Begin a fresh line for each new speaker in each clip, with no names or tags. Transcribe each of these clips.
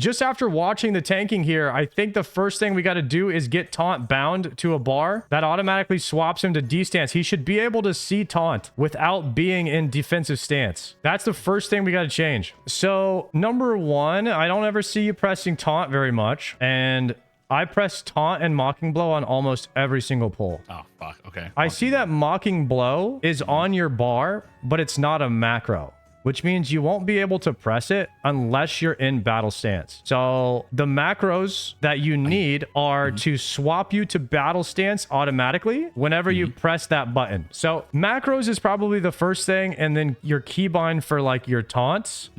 just after watching the tanking here, I think the first thing we got to do is get taunt bound to a bar. That automatically swaps him to D stance. He should be able to see taunt without being in defensive stance. That's the first thing we got to change. So number one, I don't ever see you pressing taunt very much. And I press taunt and mocking blow on almost every single pull.
Oh, fuck. Okay.
I see that mocking blow is on your bar, but it's not a macro, which means you won't be able to press it unless you're in battle stance. So the macros that you need are to swap you to battle stance automatically whenever you press that button. So macros is probably the first thing, and then your keybind for like your taunts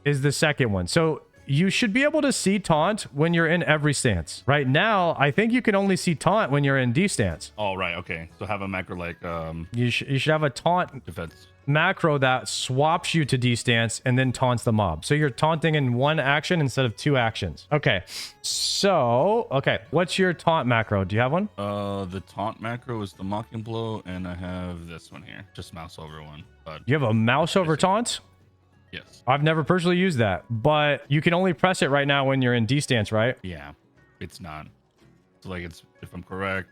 is the second one. So you should be able to see taunt when you're in every stance. Right now, I think you can only see taunt when you're in D stance.
Oh, right. Okay. So have a macro like
You should have a taunt
defense
macro that swaps you to D stance and then taunts the mob. So you're taunting in one action instead of two actions. Okay. So, okay. What's your taunt macro? Do you have one?
The taunt macro is the mocking blow, and I have this one here. Just mouse over one. But
You have a mouse over taunt?
yes.
I've never personally used that, but you can only press it right now when you're in D stance, right?
Yeah. It's not. So like it's, if I'm correct,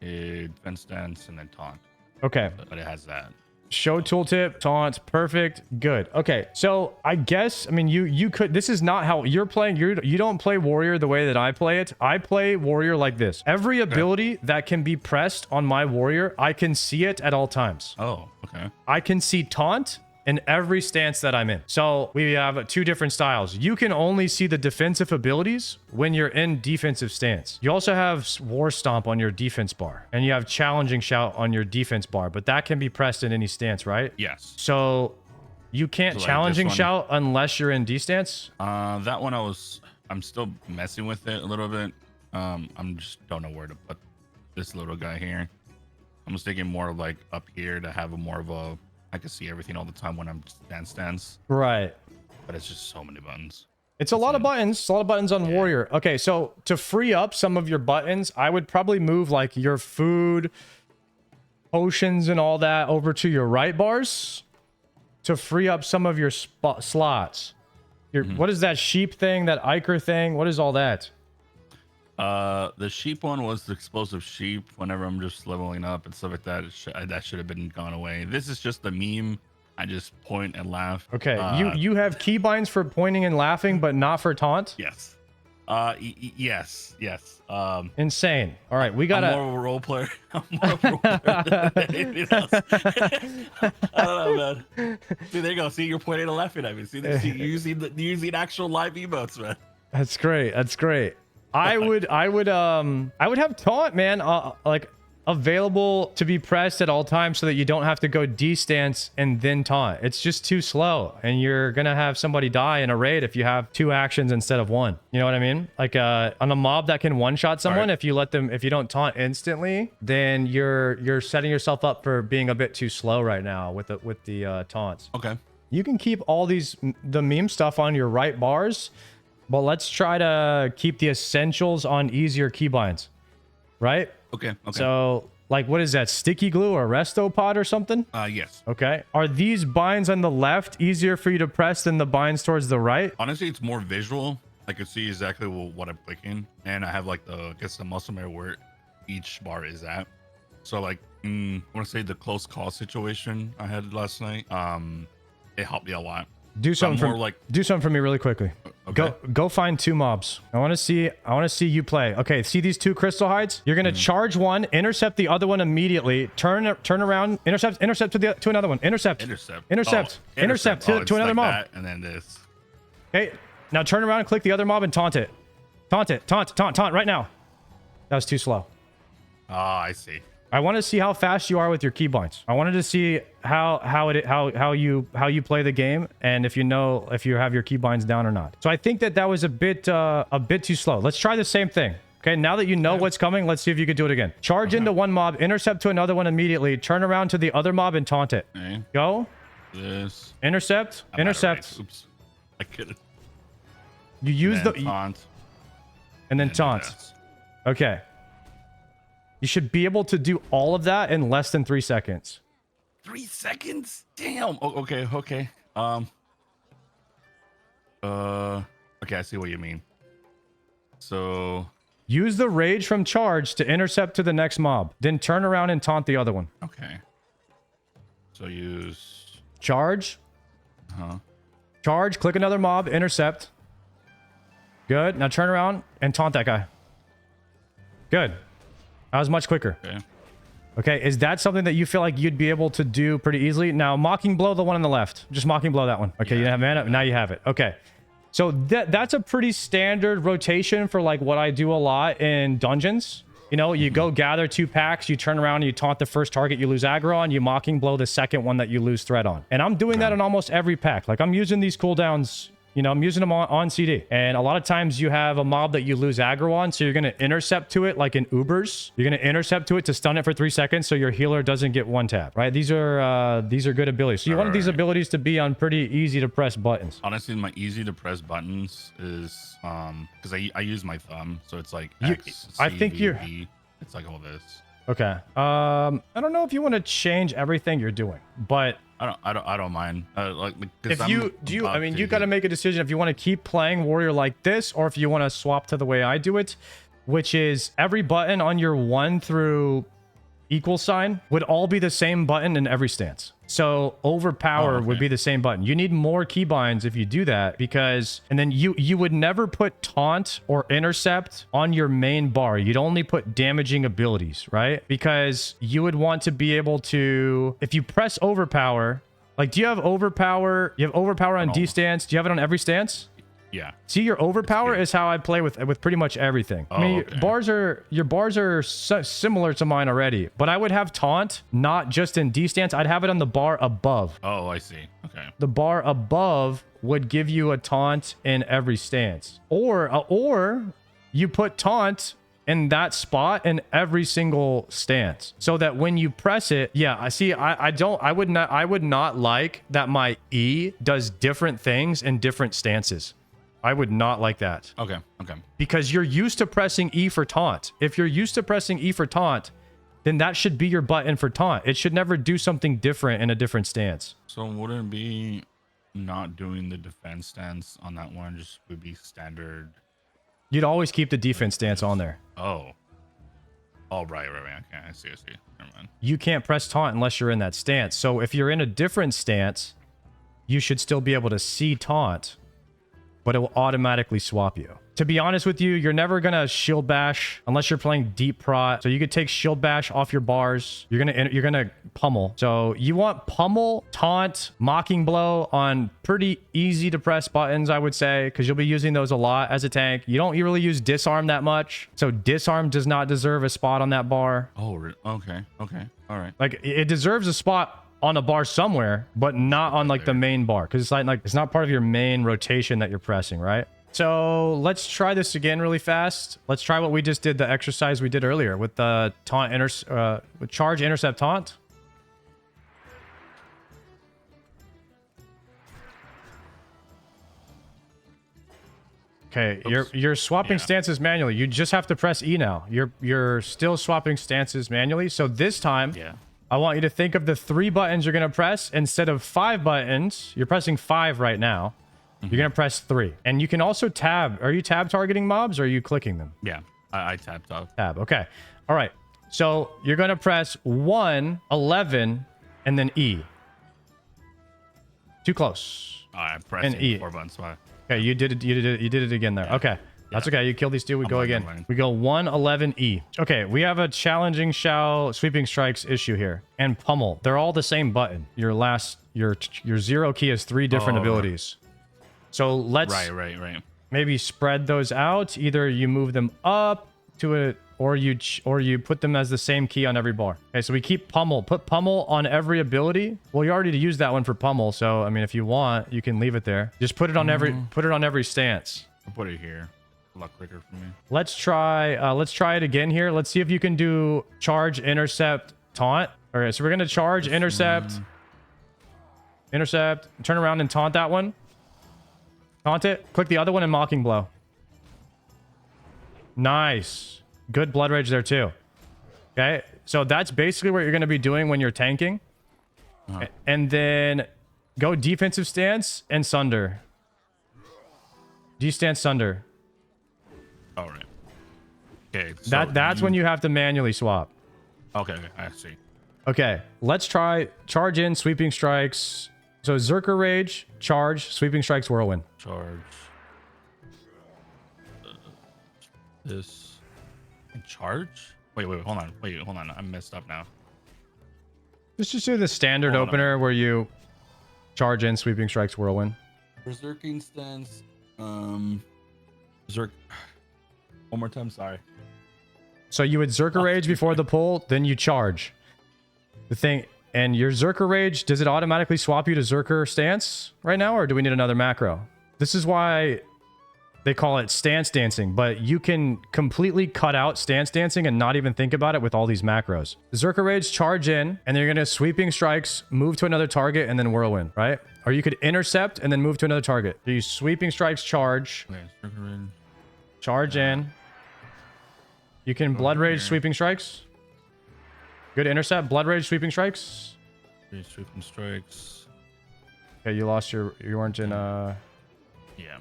it defense stance and then taunt.
Okay.
But it has that.
Show tooltip, taunt, perfect, good. Okay, so I guess, I mean, you could, this is not how you're playing. You don't play warrior the way that I play it. I play warrior like this. Every ability that can be pressed on my warrior, I can see it at all times.
Oh, okay.
I can see taunt in every stance that I'm in. So we have two different styles. You can only see the defensive abilities when you're in defensive stance. You also have War Stomp on your defense bar, and you have Challenging Shout on your defense bar, but that can be pressed in any stance, right?
Yes.
So you can't
So, like,
Challenging
this one-
Shout unless you're in D stance?
That one I'm still messing with it a little bit. I'm just don't know where to put this little guy here. I'm just thinking more like up here to have a more of a, I can see everything all the time when I'm stance.
Right.
But it's just so many buttons.
It's a lot of buttons. It's a lot of buttons on warrior. Okay, so to free up some of your buttons, I would probably move like your food, potions, and all that over to your right bars to free up some of your slots. Your what is that sheep thing? That Iker thing? What is all that?
The sheep one was the explosive sheep. Whenever I'm just leveling up and stuff like that, that should have been gone away. This is just the meme. I just point and laugh.
Okay, you have keybinds for pointing and laughing, but not for taunt?
Yes. Yes.
Insane. All right, we gotta.
I'm more of a role player. I'm more of a role player than anything else. I don't know, man. See, there you go. See, you're pointing and laughing at me. See, you're using actual live emotes, man.
That's great. That's great. I would have taunt, man, like available to be pressed at all times so that you don't have to go D stance and then taunt. It's just too slow, and you're gonna have somebody die in a raid if you have two actions instead of one. You know what I mean? Like on a mob that can one shot someone, if you don't taunt instantly, then you're setting yourself up for being a bit too slow right now with the taunts.
Okay.
You can keep all the meme stuff on your right bars, but let's try to keep the essentials on easier keybinds, right?
Okay.
So, like, what is that? Sticky glue or resto pod or something?
Yes.
Okay. Are these binds on the left easier for you to press than the binds towards the right?
Honestly, it's more visual. I can see exactly what I'm clicking, and I have like the muscle memory where each bar is at. So like, I want to say the close call situation I had last night. It helped me a lot.
Do something for me really quickly.
Okay.
Go find two mobs. I want to see you play. Okay, see these two crystal hides? You're gonna charge one, intercept the other one immediately. Turn around, intercept to another one. Intercept to another mob.
That, and then this.
Okay, now turn around and click the other mob and taunt it. Taunt right now. That was too slow.
Oh, I see.
I want to see how fast you are with your keybinds. I wanted to see how you play the game, and if you have your keybinds down or not. So I think that was a bit too slow. Let's try the same thing. Okay, now that you know what's coming, let's see if you can do it again. Charge into one mob, intercept to another one immediately, turn around to the other mob and taunt it.
Okay.
Go.
This.
Intercept.
Oops. I couldn't.
You use the
taunt.
And then taunt. Okay. You should be able to do all of that in less than 3 seconds.
3 seconds? Damn. Oh, okay. Okay, Okay, I see what you mean. So
Use the rage from charge to intercept to the next mob. Then turn around and taunt the other one.
okay. So use
Charge. Charge. Click another mob. Intercept. Good. Now turn around and taunt that guy. Good. That was much quicker.
Okay.
Okay, is that something that you feel like you'd be able to do pretty easily? Now, Mocking Blow, the one on the left. Just Mocking Blow that one. Okay, you didn't have mana? Now you have it. Okay. So that's a pretty standard rotation for like what I do a lot in dungeons. You know, you go gather 2 packs, you turn around and you taunt the first target you lose aggro on, you Mocking Blow the second one that you lose threat on. And I'm doing that in almost every pack. Like I'm using these cooldowns, you know, I'm using them on CD. And a lot of times you have a mob that you lose aggro on, so you're going to intercept to it like in Ubers. You're going to intercept to it to stun it for 3 seconds so your healer doesn't get 1 tap, right? These are good abilities. So you want these abilities to be on pretty easy to press buttons.
Honestly, my easy to press buttons is because I use my thumb, so it's like X,
I
C,
think
V,
you're...
B. It's like all this.
Okay. I don't know if you want to change everything you're doing, but
I don't mind.
If you I mean, you got to make a decision if you want to keep playing warrior like this or if you want to swap to the way I do it, which is every button on your 1 through equal sign would all be the same button in every stance. So overpower would be the same button. You need more keybinds if you do that, because and then you would never put taunt or intercept on your main bar. You'd only put damaging abilities, right? Because you would want to be able to, if you press overpower, like do you have overpower? You have overpower on D stance. Do you have it on every stance?
Yeah.
See, your overpower is how I play with pretty much everything. I mean, your bars are similar to mine already, but I would have taunt not just in D stance. I'd have it on the bar above.
Oh, I see. Okay.
The bar above would give you a taunt in every stance, or you put taunt in that spot in every single stance, so that when you press it, I see. I would not like that my E does different things in different stances. I would not like that.
Okay.
Because you're used to pressing E for taunt. If you're used to pressing E for taunt, then that should be your button for taunt. It should never do something different in a different stance.
So wouldn't it be not doing the defense stance on that one just would be standard?
You'd always keep the defense stance on there.
Oh, right. Okay, I see. Never mind.
You can't press taunt unless you're in that stance. So if you're in a different stance, you should still be able to see taunt, but it will automatically swap you. To be honest with you, you're never gonna shield bash unless you're playing deep prot. So you could take shield bash off your bars. You're gonna pummel. So you want pummel, taunt, mocking blow on pretty easy to press buttons, I would say, because you'll be using those a lot as a tank. You don't really use disarm that much, so disarm does not deserve a spot on that bar.
Oh, okay, all right.
Like it deserves a spot on a bar somewhere, but not on like the main bar, because it's like it's not part of your main rotation that you're pressing, right? So let's try this again really fast. Let's try what we just did, the exercise we did earlier with the taunt with charge, intercept, taunt. Okay, you're swapping stances manually. You just have to press E now. You're still swapping stances manually. So this time, I want you to think of the 3 buttons you're gonna press instead of 5 buttons. You're pressing 5 right now. You're gonna press 3, and you can also tab. Are you tab targeting mobs, or are you clicking them?
Yeah, I tapped off.
Tab. Okay. All right. So you're gonna press 1, 11, and then E. Too close.
I pressed
E.
4 buttons. Why?
Okay, you did it again there. Okay. That's okay. You kill these 2. We go again. We go 1, 11, E. Okay, we have a challenging shell sweeping strikes issue here. And pummel. They're all the same button. Your 0 key has 3 different abilities. So let's maybe spread those out. Either you move them up to it, or you put them as the same key on every bar. Okay, so we keep pummel. Put pummel on every ability. Well, you already used that one for pummel, so I mean, if you want, you can leave it there. Just put it on every stance.
I'll put it here. A lot quicker for me.
Let's try it again here. Let's see if you can do charge, intercept, taunt. All right, so we're gonna charge, intercept, turn around and taunt that one. Taunt it. Click the other one and mocking blow. Nice. Good blood rage there too. Okay, so that's basically what you're going to be doing when you're tanking. And then go defensive stance and sunder. D-stance Sunder.
All right. Okay. So
That's when you have to manually swap.
Okay, I see.
Okay, let's try charge in, sweeping strikes. So Zerker Rage, charge, sweeping strikes, whirlwind.
Charge. This. And charge? Wait, hold on. I messed up now.
Let's just do the standard
Hold on.
opener where you charge in, sweeping strikes, whirlwind.
Berserking stance. Berserk. One more time, sorry.
So you would Zerker Rage before the pull, then you charge. The thing, and your Zerker Rage, does it automatically swap you to Zerker stance right now, or do we need another macro? This is why they call it stance dancing, but you can completely cut out stance dancing and not even think about it with all these macros. Zerker Rage, charge in, and then you're gonna sweeping strikes, move to another target, and then whirlwind, right? Or you could intercept and then move to another target. So you sweeping strikes, charge,
Okay, Zerker Rage.
charge in. You can blood rage, sweeping strikes. Good intercept, blood rage, sweeping strikes.
Three sweeping strikes.
Okay, you lost you weren't in
Yeah.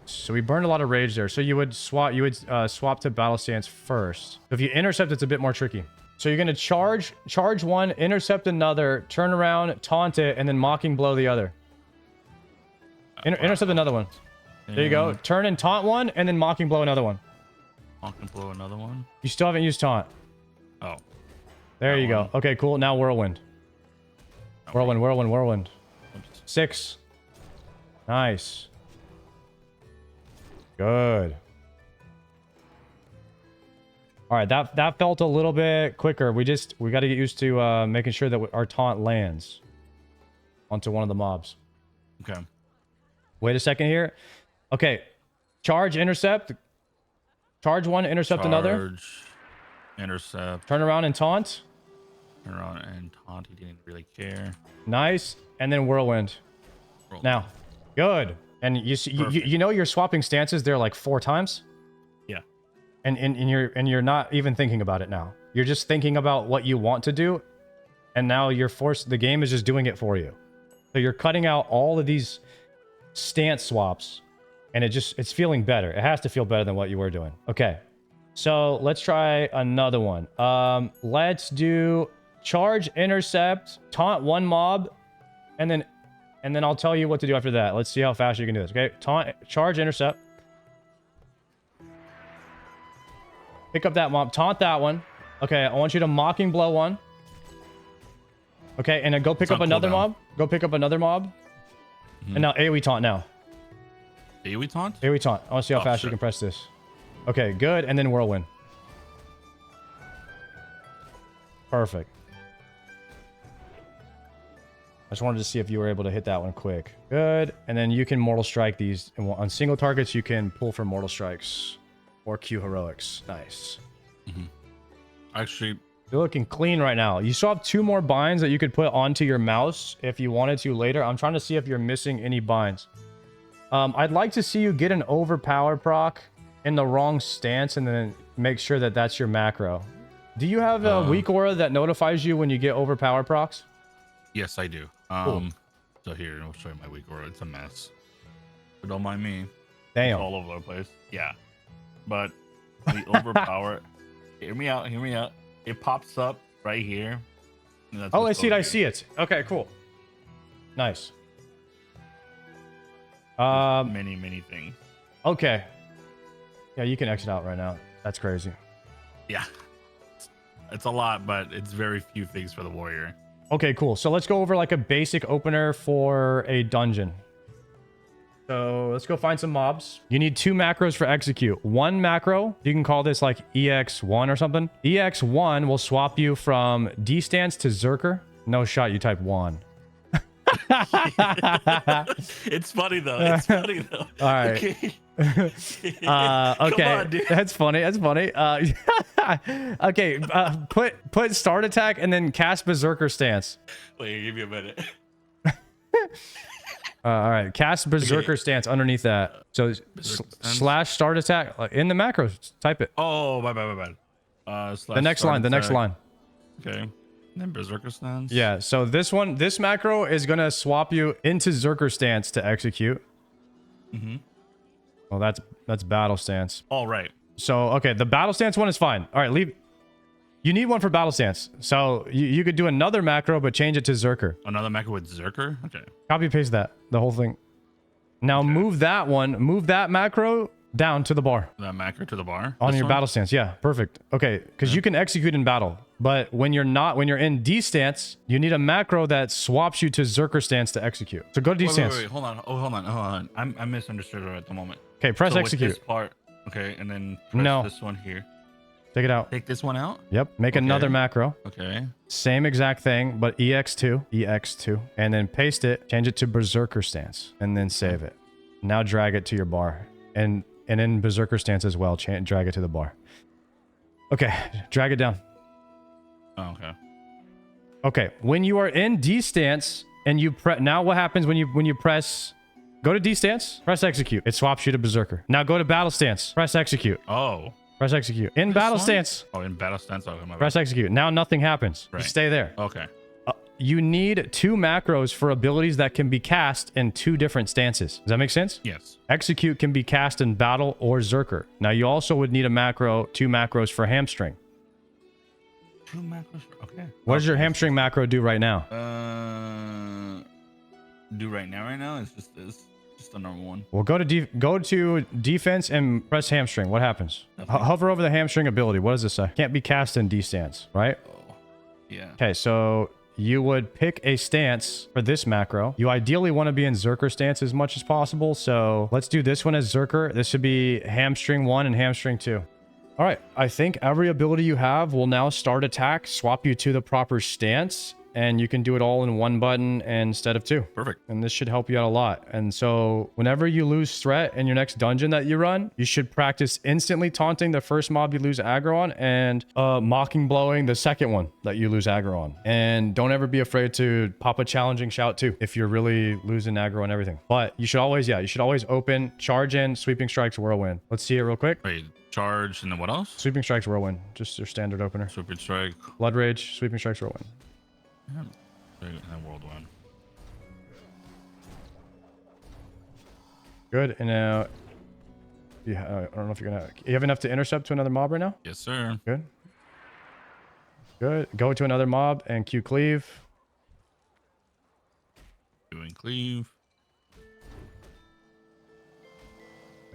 so we burned a lot of rage there. So you would swap to battle stance first. If you intercept, it's a bit more tricky. So you're gonna charge one, intercept another, turn around, taunt it, and then mocking blow the other. Intercept another one. There you go. Turn and taunt one, and then mocking blow another one.
Mocking blow another one.
You still haven't used taunt.
Oh.
There you go. Okay, cool. Now whirlwind. Whirlwind.
Oops.
6. Nice. Good. All right, that felt a little bit quicker. We got to get used to making sure that our taunt lands onto one of the mobs.
Okay.
Wait a second here. Okay, charge, intercept. Charge one, intercept another.
Intercept.
Turn around and taunt.
Turn around and taunt. He didn't really care.
Nice, and then whirlwind. Now, good. And you see, you know you're swapping stances there like 4 times.
Yeah.
And you're not even thinking about it now. You're just thinking about what you want to do, and now you're forced. The game is just doing it for you. So you're cutting out all of these stance swaps, and it's feeling better. It has to feel better than what you were doing. Okay, so let's try another one. Let's do charge, intercept, taunt one mob, and then I'll tell you what to do after that. Let's see how fast you can do this. Okay, taunt, charge, intercept. Pick up that mob, taunt that one. Okay, I want you to mocking blow one. Okay, and then go pick up another mob. Go pick up another mob. And now AoE taunt now.
AoE taunt?
AoE taunt. I want to see how fast you can press this. Okay, good. And then whirlwind. Perfect. I just wanted to see if you were able to hit that one quick. Good. And then you can mortal strike these. And on single targets, you can pull for mortal strikes or Q heroics. Nice.
Actually,
you're looking clean right now. You still have 2 more binds that you could put onto your mouse if you wanted to later. I'm trying to see if you're missing any binds. I'd like to see you get an overpower proc in the wrong stance and then make sure that that's your macro. Do you have a weak aura that notifies you when you get overpower procs?
Yes, I do.
Cool.
So here, I'll show you my weak aura. It's a mess. But don't mind me.
Damn.
It's all over the place. Yeah. But the overpower... Hear me out. It pops up right here.
Oh, I see it. Okay, cool. Nice.
Many things.
Okay. Yeah, you can exit out right now. That's crazy.
Yeah. It's a lot, but it's very few things for the warrior.
Okay, cool. So let's go over like a basic opener for a dungeon. So let's go find some mobs. You need 2 macros for execute. 1 macro, you can call this like EX1 or something. EX1 will swap you from D-stance to Zerker. No shot, you type 1.
It's funny though.
All right.
Okay.
Okay.
Come on, dude.
That's funny. Okay. Put start attack and then cast Berserker stance.
Wait, give me a minute.
All right. Cast Berserker stance underneath that. So slash start attack in the macro. Type it.
Oh, my bad.
The next line.
Okay. And then Berserker stance.
Yeah. So this macro is gonna swap you into Zerker stance to execute. Well, that's battle stance.
All right.
So, okay, the battle stance one is fine. All right, leave. You need one for battle stance. So you could do another macro, but change it to Zerker.
Another macro with Zerker? Okay.
Copy paste that, the whole thing. Now move that one, move that macro down to the bar.
That macro to the bar?
On
This
your
one?
battle stance. Yeah, perfect. Okay, because you can execute in battle. But when you're in D stance, you need a macro that swaps you to Zerker stance to execute. So go to D stance.
Wait, hold on. Oh, hold on. I misunderstood it at the moment.
Okay, press
So
execute.
With this part, okay, and then press
No.
this one here.
Take it out.
Take this one out?
Yep, make another macro.
Okay.
Same exact thing, but EX2, and then paste it, change it to Berserker stance, and then save it. Now drag it to your bar. And in Berserker stance as well, drag it to the bar. Okay, drag it down.
Oh, okay.
Okay, when you are in D stance and you press, now what happens when you press, go to D stance, press execute. It swaps you to Berserker. Now go to battle stance, press execute.
Oh.
Press execute. In
This
battle
one?
stance,
Oh, in battle stance. Okay, my bad.
press execute. Now nothing happens.
Right.
You stay there.
Okay.
You need 2 macros for abilities that can be cast in 2 different stances. Does that make sense?
Yes.
Execute can be cast in battle or Zerker. Now you also would need a macro, 2 macros for hamstring.
2 macros. Okay.
What does your hamstring macro do right now?
Do right now. It's just this. Just the normal one.
Well, go to defense and press hamstring. What happens? Hover over the hamstring ability. What does this say? Can't be cast in D stance, right?
Oh. Yeah.
Okay, so you would pick a stance for this macro. You ideally want to be in Zerker stance as much as possible. So let's do this one as Zerker. This should be hamstring 1 and hamstring 2. All right, I think every ability you have will now start attack, swap you to the proper stance, and you can do it all in 1 button instead of 2.
Perfect.
And this should help you out a lot. And so whenever you lose threat in your next dungeon that you run, you should practice instantly taunting the first mob you lose aggro on and mocking blowing the second one that you lose aggro on. And don't ever be afraid to pop a challenging shout too if you're really losing aggro and everything. But you should always, open, charge in, sweeping strikes, whirlwind. Let's see it real quick.
Wait, charge and then what else?
Sweeping strikes, whirlwind. Just your standard opener.
Super strike.
Blood rage, sweeping strikes, whirlwind.
And whirlwind.
Good. And now, yeah, I don't know if you have enough to intercept to another mob right now?
Yes, sir.
Good. Good. Go to another mob and Q cleave.
Doing cleave.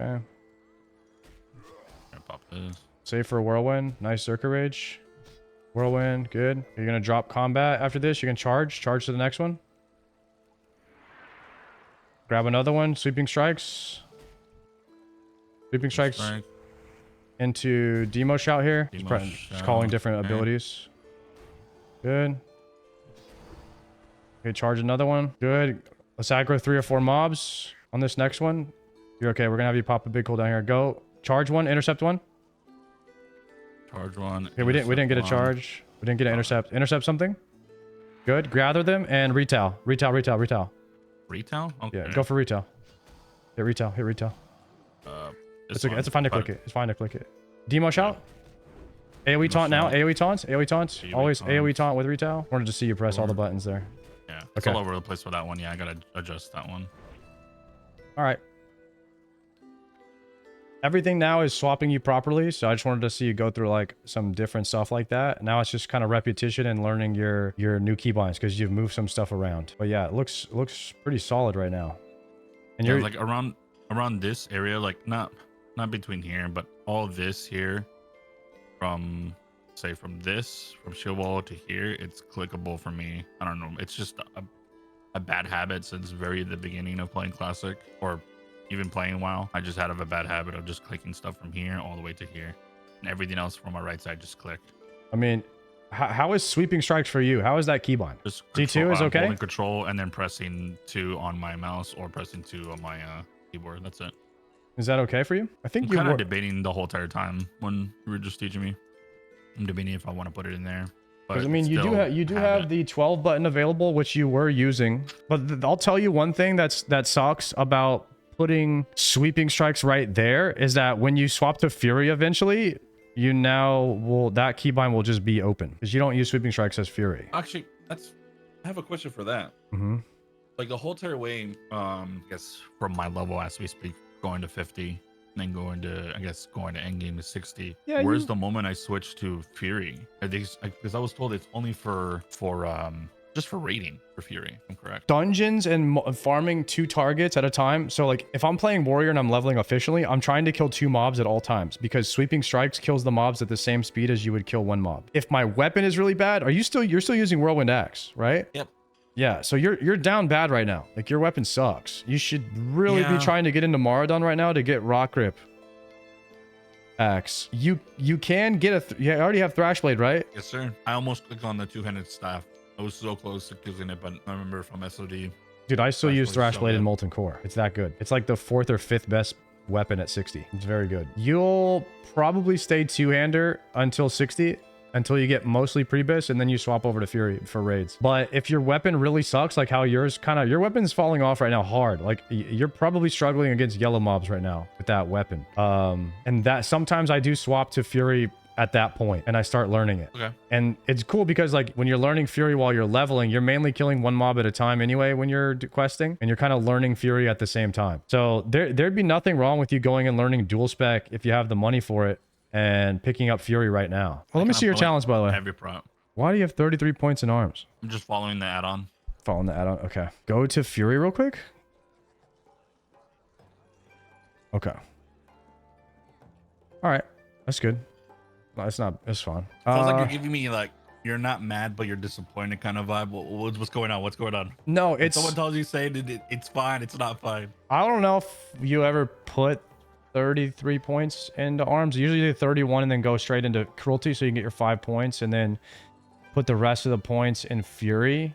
Okay.
Gonna pop this.
Save for a whirlwind. Nice Zerker rage. Whirlwind. Good. You're going to drop combat after this. You can charge. Charge to the next one. Grab another one. Sweeping strikes. Sweeping strikes
Strike.
into demo shout here.
Demo
Just calling
shout,
different
okay.
abilities. Good. Okay, charge another one. Good. Let's aggro 3 or 4 mobs on this next one. You're okay. We're going to have you pop a big cooldown here. Go. Charge 1. Intercept 1.
Charge 1.
Okay, we didn't get a
1.
charge. We didn't get an intercept. Intercept something. Good. Gather them and retail. Retail.
Retail? Okay.
Yeah, go for retail. Hit retail. Hit retail. It's okay. It's fine to click it. It's fine to click it. Demo shout. AoE taunt now.
shout.
AoE taunts. AoE taunts.
AoE
Always
taunts.
AoE taunt with retail. Wanted to see you press all the buttons there.
Yeah. It's
Okay.
all over the place for that one. Yeah, I gotta adjust that one.
All right. Everything now is swapping you properly, so I just wanted to see you go through like some different stuff like that. Now it's just kind of repetition and learning your new keybinds because you've moved some stuff around. But yeah, it looks pretty solid right now. And
Yeah,
you're
like around this area, like not between here, but all this here, from shield wall to here, it's clickable for me. I don't know. It's just a bad habit since very the beginning of playing Classic or even playing WoW. I just had a bad habit of just clicking stuff from here all the way to here, and everything else from my right side just clicked.
I mean, how is sweeping strikes for you? How is that keybind?
Just
C2 is okay?
Holding control and then pressing 2 on my mouse or pressing 2 on my keyboard. That's it.
Is that okay for you? I think
I'm
you
kind of
were.
debating the whole entire time when you were just teaching me. I'm debating if I want to put it in there.
Because I mean, you do have the 12 button available, which you were using. But I'll tell you one thing that sucks about putting sweeping strikes right there is that when you swap to Fury eventually, that keybind will just be open because you don't use sweeping strikes as Fury.
Actually, I have a question for that.
Mm-hmm.
Like the whole entire way, I guess from my level as we speak, going to 50, and then going to, I guess, going to endgame to 60.
Yeah,
Where's
you-
the moment I switched to Fury? Because I was told it's only for just for raiding for Fury. I'm correct.
Dungeons and farming 2 targets at a time. So like if I'm playing warrior and I'm leveling efficiently, I'm trying to kill 2 mobs at all times because sweeping strikes kills the mobs at the same speed as you would kill 1 mob. If my weapon is really bad, you're still using whirlwind axe, right?
Yep.
Yeah, so you're down bad right now. Like your weapon sucks. You should really be
Yeah.
trying to get into Maradon right now to get rock grip axe. You can get you already have thrash blade, right?
Yes, sir. I almost clicked on the two-handed staff. I was so close to using it, but I remember from SOD.
Dude, I still
Thrash
use
Blade's
thrash
so
blade in
good.
molten core. It's that good. It's like the 4th or 5th best weapon at 60. It's very good. You'll probably stay 2-hander until 60, until you get mostly pre-bis, and then you swap over to Fury for raids. But if your weapon really sucks, like how your weapon's falling off right now hard. Like you're probably struggling against yellow mobs right now with that weapon. And that sometimes I do swap to Fury at that point and I start learning it.
Okay.
And it's cool because like when you're learning Fury while you're leveling, you're mainly killing 1 mob at a time anyway when you're questing, and you're kind of learning Fury at the same time. So there'd be nothing wrong with you going and learning dual spec if you have the money for it and picking up Fury right now. Well, let me see your talents, by the way.
Heavy prop.
Why do you have 33 points in arms?
I'm just following the add-on.
Following the add-on. Okay. Go to Fury real quick. Okay. All right. That's good. No, it's not. It's fine.
Sounds like you're giving me like you're not mad but you're disappointed kind of vibe. What's going on? What's going on?
No,
When
it's...
someone tells you say it's fine, it's not fine.
I don't know if you ever put 33 points into arms. Usually do 31 and then go straight into cruelty so you can get your 5 points and then put the rest of the points in Fury.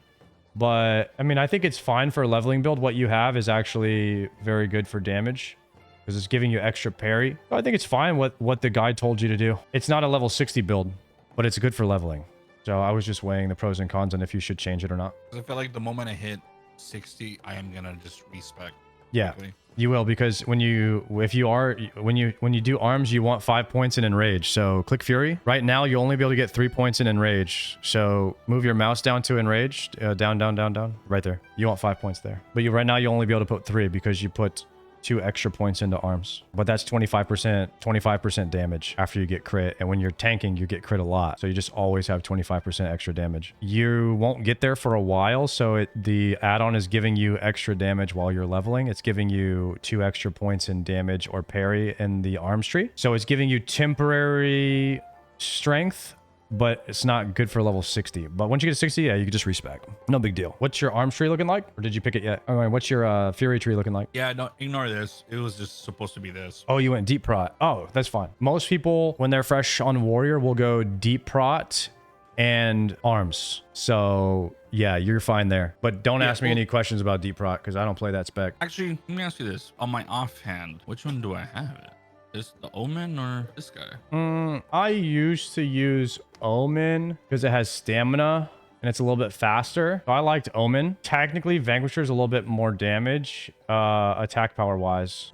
But I mean, I think it's fine for a leveling build. What you have is actually very good for damage because it's giving you extra parry. So I think it's fine what the guide told you to do. It's not a level 60 build, but it's good for leveling. So I was just weighing the pros and cons and if you should change it or not.
'Cause I feel like the moment I hit 60, I am gonna just respec.
Yeah.
quickly.
You will, because when you do arms, you want 5 points in enrage. So click Fury. Right now, you'll only be able to get 3 points in enrage. So move your mouse down to enrage, down, down, down, down, right there. You want 5 points there. But right now, you'll only be able to put 3 because you put 2 extra points into arms. But that's 25% damage after you get crit. And when you're tanking, you get crit a lot. So you just always have 25% extra damage. You won't get there for a while. So the add-on is giving you extra damage while you're leveling. It's giving you 2 extra points in damage or parry in the arms tree. So it's giving you temporary strength, but it's not good for level 60. But once you get to 60, yeah, you can just respec. No big deal. What's your arms tree looking like? Or did you pick it yet? All right, what's your Fury tree looking like?
Yeah, no, ignore this. It was just supposed to be this.
Oh, you went deep prot. Oh, that's fine. Most people, when they're fresh on warrior, will go deep prot and arms. So yeah, you're fine there. But don't ask me any questions about deep prot because I don't play that spec.
Actually, let me ask you this. On my offhand, which one do I have? Is the Omen or this guy?
I used to use Omen because it has stamina and it's a little bit faster. So I liked Omen. Technically, Vanquisher is a little bit more damage, attack power wise,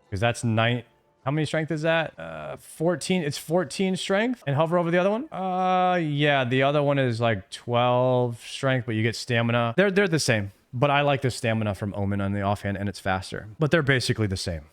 because that's 9. How many strength is that? 14. It's 14 strength. And hover over the other one. Yeah, the other one is like 12 strength, but you get stamina. They're the same. But I like the stamina from Omen on the offhand, and it's faster. But they're basically the same.